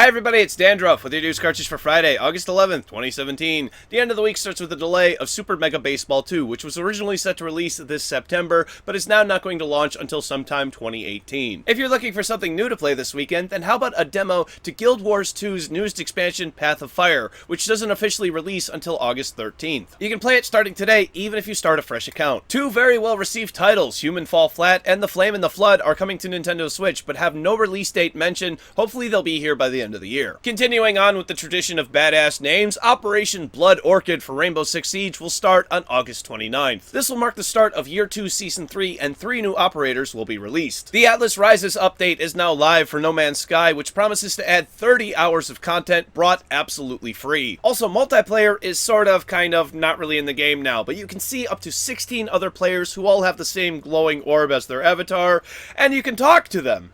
Hi everybody, it's Dandruff with your news Cartridge for Friday, August 11th, 2017. The end of the week starts with a delay of Super Mega Baseball 2, which was originally set to release this September, but is now not going to launch until sometime 2018. If you're looking for something new to play this weekend, then how about a demo to Guild Wars 2's newest expansion, Path of Fire, which doesn't officially release until August 13th. You can play it starting today, even if you start a fresh account. Two very well-received titles, Human Fall Flat and The Flame and the Flood, are coming to Nintendo Switch, but have no release date mentioned. Hopefully they'll be here by the end of the year. Continuing on with the tradition of badass names, Operation Blood Orchid for Rainbow Six Siege will start on August 29th. This will mark the start of Year 2 Season 3, and 3 new operators will be released. The Atlus Rises update is now live for No Man's Sky, which promises to add 30 hours of content brought absolutely free. Also, multiplayer is sort of, kind of, not really in the game now, but you can see up to 16 other players who all have the same glowing orb as their avatar, and you can talk to them.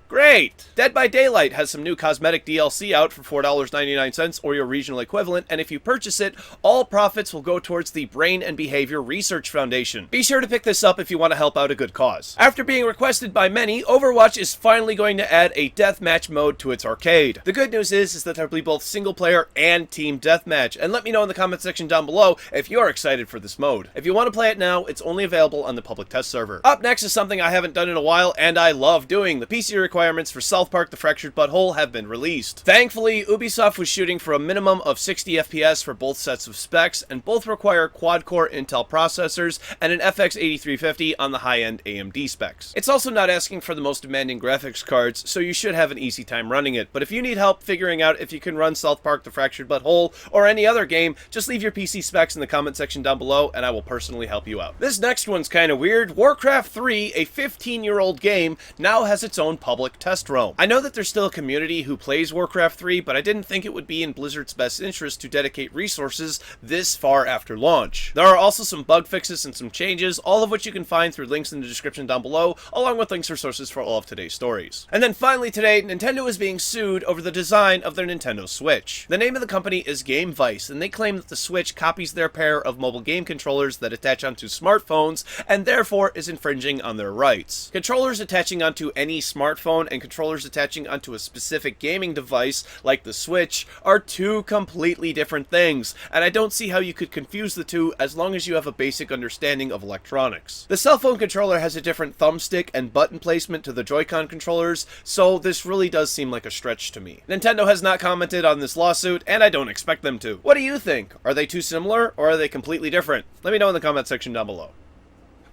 Great! Dead by Daylight has some new cosmetic DLC out for $4.99 or your regional equivalent, and if you purchase it, all profits will go towards the Brain and Behavior Research Foundation. Be sure to pick this up if you want to help out a good cause. After being requested by many, Overwatch is finally going to add a deathmatch mode to its arcade. The good news is that there will be both single player and team deathmatch, and let me know in the comment section down below if you're excited for this mode. If you want to play it now, it's only available on the public test server. Up next is something I haven't done in a while, and I love doing. The PC requirements for South Park: The Fractured Butthole have been released. Thankfully, Ubisoft was shooting for a minimum of 60 FPS for both sets of specs, and both require quad-core Intel processors and an FX 8350 on the high-end AMD specs. It's also not asking for the most demanding graphics cards, so you should have an easy time running it, but if you need help figuring out if you can run South Park: The Fractured Butthole or any other game, just leave your PC specs in the comment section down below, and I will personally help you out. This next one's kinda weird. Warcraft 3, a 15-year-old game, now has its own public test realm. I know that there's still a community who plays Warcraft 3, but I didn't think it would be in Blizzard's best interest to dedicate resources this far after launch. There are also some bug fixes and some changes, all of which you can find through links in the description down below, along with links or sources for all of today's stories. And then finally today, Nintendo is being sued over the design of their Nintendo Switch. The name of the company is Game Vice, and they claim that the Switch copies their pair of mobile game controllers that attach onto smartphones, and therefore is infringing on their rights. Controllers attaching onto any smartphone and controllers attaching onto a specific gaming device, like the Switch, are two completely different things, and I don't see how you could confuse the two as long as you have a basic understanding of electronics. The cell phone controller has a different thumbstick and button placement to the JoyCon controllers, so this really does seem like a stretch to me. Nintendo has not commented on this lawsuit, and I don't expect them to. What do you think? Are they too similar, or are they completely different? Let me know in the comment section down below.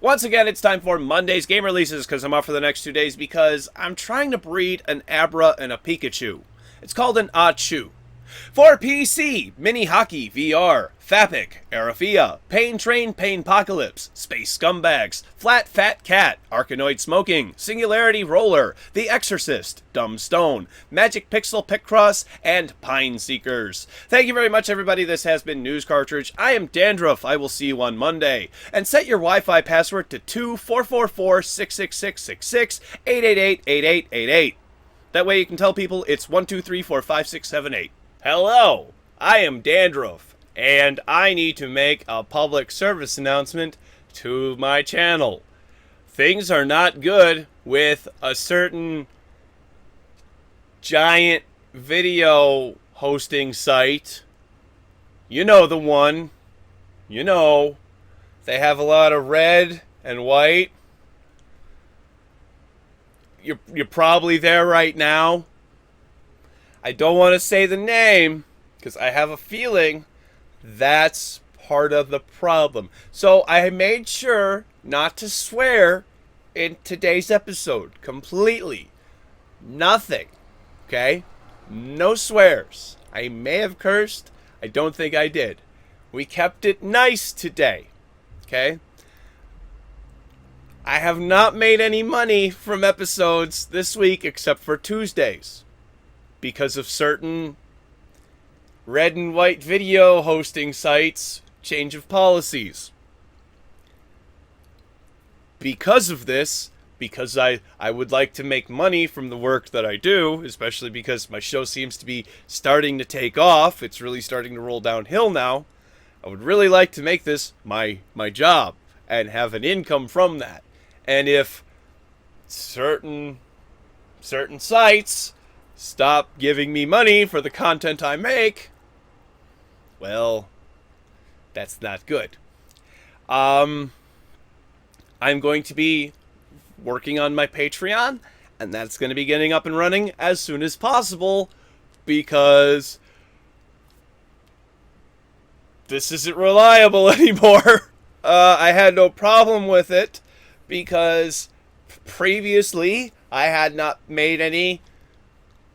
Once again, it's time for Monday's game releases, because I'm off for the next 2 days because I'm trying to breed an Abra and a Pikachu. It's called an Achu. For PC, Mini Hockey VR, Fapic, Arafia, Pain Train Painpocalypse, Space Scumbags, Flat Fat Cat, Arkanoid Smoking, Singularity Roller, The Exorcist, Dumb Stone, Magic Pixel Picross, and Pine Seekers. Thank you very much, everybody. This has been News Cartridge. I am Dandruff. I will see you on Monday. And set your Wi-Fi password to 2-444-666-66-888-8888. That way you can tell people it's 123456778. Hello, I am Dandruff, and I need to make a public service announcement to my channel. Things are not good with a certain giant video hosting site. You know the one. You know. They have a lot of red and white. You're probably there right now. I don't want to say the name because I have a feeling that's part of the problem. So I made sure not to swear in today's episode completely. Nothing. Okay? No swears. I may have cursed. I don't think I did. We kept it nice today. Okay? I have not made any money from episodes this week except for Tuesdays, because of certain red and white video hosting sites' change of policies. Because of this, because I would like to make money from the work that I do, especially because my show seems to be starting to take off, it's really starting to roll downhill now, I would really like to make this my job and have an income from that. And if certain sites stop giving me money for the content I make, well, that's not good. I'm going to be working on my Patreon, and that's going to be getting up and running as soon as possible, because this isn't reliable anymore. I had no problem with it because previously I had not made any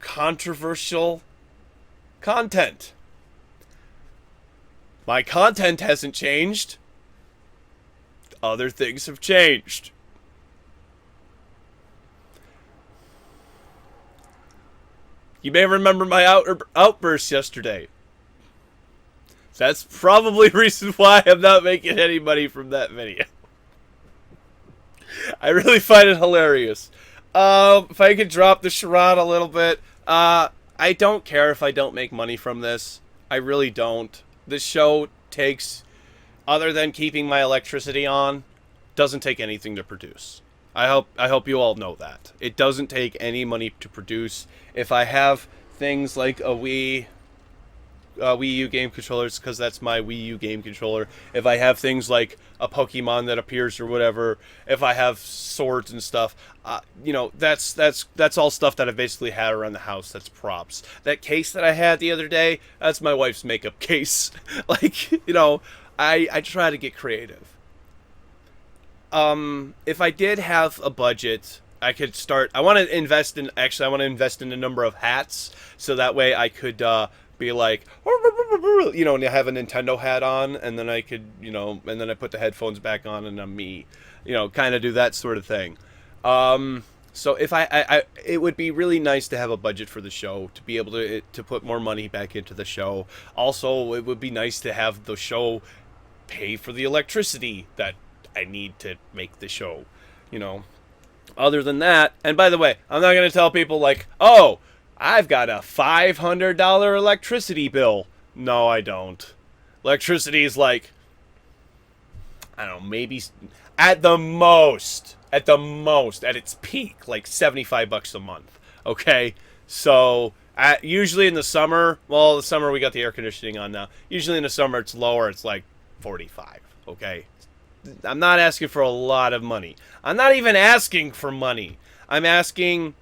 controversial content. My content hasn't changed. Other things have changed. You may remember my outburst yesterday. That's probably the reason why I'm not making any money from that video. I really find it hilarious. If I could drop the charade a little bit. I don't care if I don't make money from this. I really don't. This show takes, other than keeping my electricity on, doesn't take anything to produce. I hope you all know that. It doesn't take any money to produce. If I have things like a Wii U game controllers, because that's my Wii U game controller. If I have things like a Pokemon that appears or whatever, if I have swords and stuff, that's all stuff that I've basically had around the house. That's props. That case that I had the other day, that's my wife's makeup case. I try to get creative. If I did have a budget, I could start. I want to invest in a number of hats, so that way I could be like, and have a Nintendo hat on, and then I could, and then I put the headphones back on, and I'm me, kind of do that sort of thing. So if it would be really nice to have a budget for the show, to be able to put more money back into the show. Also, it would be nice to have the show pay for the electricity that I need to make the show, Other than that, and by the way, I'm not going to tell people like, oh, I've got a $500 electricity bill. No, I don't. Electricity is like, I don't know, maybe at its peak, like $75 a month. Okay? So, usually in the summer, the summer we got the air conditioning on now. Usually in the summer it's lower, it's like 45. Okay? I'm not asking for a lot of money. I'm not even asking for money. I'm asking,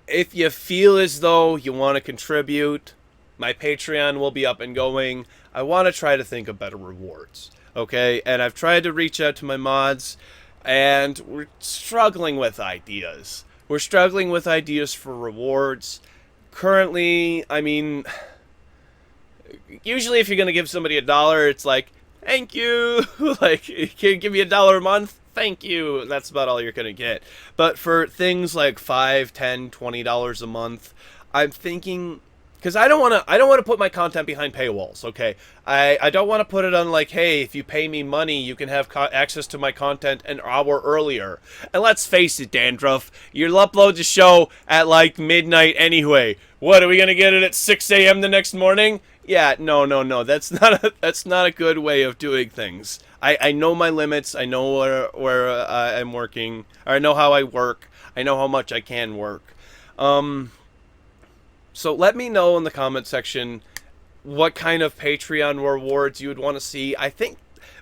if you feel as though you want to contribute, my Patreon will be up and going. I want to try to think of better rewards. Okay? And I've tried to reach out to my mods, and we're struggling with ideas. We're struggling with ideas for rewards. Currently, usually if you're going to give somebody $1, it's like, thank you. Like, can you give me $1 a month? Thank you. That's about all you're going to get. But for things like $5, $10, $20 a month, I'm thinking, because I don't want to put my content behind paywalls, okay? I don't want to put it on like, hey, if you pay me money, you can have access to my content an hour earlier. And let's face it, Dandruff, you'll upload the show at like midnight anyway. What, are we going to get it at 6 a.m. the next morning? Yeah, no. That's not a good way of doing things. I know my limits. I know where I'm working. Or I know how I work. I know how much I can work. So let me know in the comment section what kind of Patreon rewards you would want to see. I think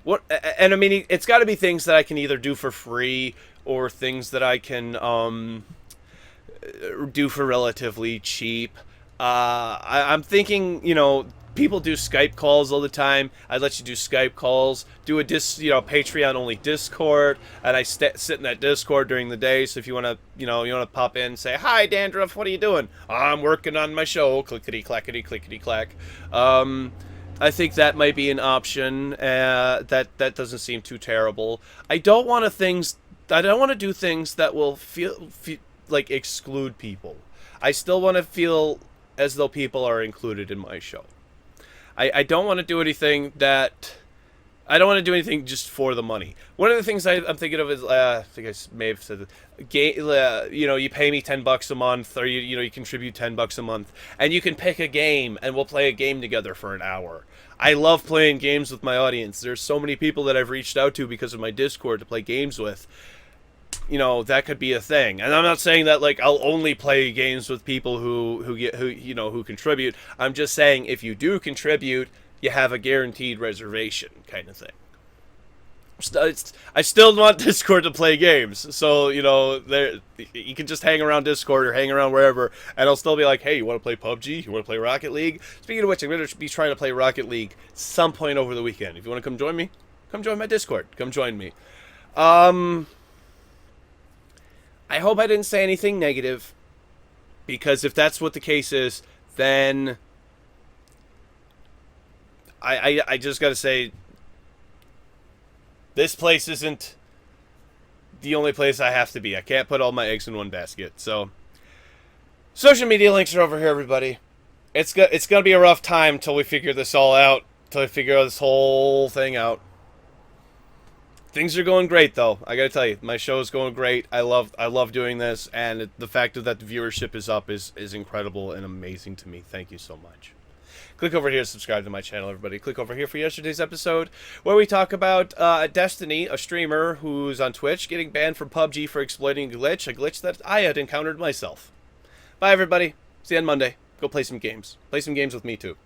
it's got to be things that I can either do for free or things that I can do for relatively cheap. I'm thinking, people do Skype calls all the time. I'd let you do Skype calls, do a Patreon only Discord, and I sit in that Discord during the day. So if you want to, pop in and say, hi, Dandruff, what are you doing? I'm working on my show, clickety clackety clickety clack. I think that might be an option. That doesn't seem too terrible. I don't want to do things that will feel like exclude people. I still want to feel as though people are included in my show. I don't want to do anything just for the money. One of the things I'm thinking of is, I think I may have said this, you pay me $10 a month, or you contribute $10 a month, and you can pick a game, and we'll play a game together for an hour. I love playing games with my audience. There's so many people that I've reached out to because of my Discord to play games with. you know, that could be a thing. And I'm not saying that like I'll only play games with people who contribute. I'm just saying if you do contribute, you have a guaranteed reservation kind of thing. I still want Discord to play games, so you know, you can just hang around Discord or hang around wherever, and I'll still be like, hey, you want to play PUBG? You want to play Rocket League? Speaking of which, I'm going to be trying to play Rocket League some point over the weekend. If you want to come join me, come join my Discord. Come join me. I hope I didn't say anything negative, because if that's what the case is, then I just got to say, this place isn't the only place I have to be. I can't put all my eggs in one basket. So, social media links are over here, everybody. It's gonna be a rough time till we figure this all out. Till we figure this whole thing out. Things are going great, though. I gotta tell you, my show is going great. I love doing this, and the fact that the viewership is up is incredible and amazing to me. Thank you so much. Click over here to subscribe to my channel, everybody. Click over here for yesterday's episode, where we talk about Destiny, a streamer who's on Twitch, getting banned from PUBG for exploiting a glitch that I had encountered myself. Bye, everybody. See you on Monday. Go play some games. Play some games with me, too.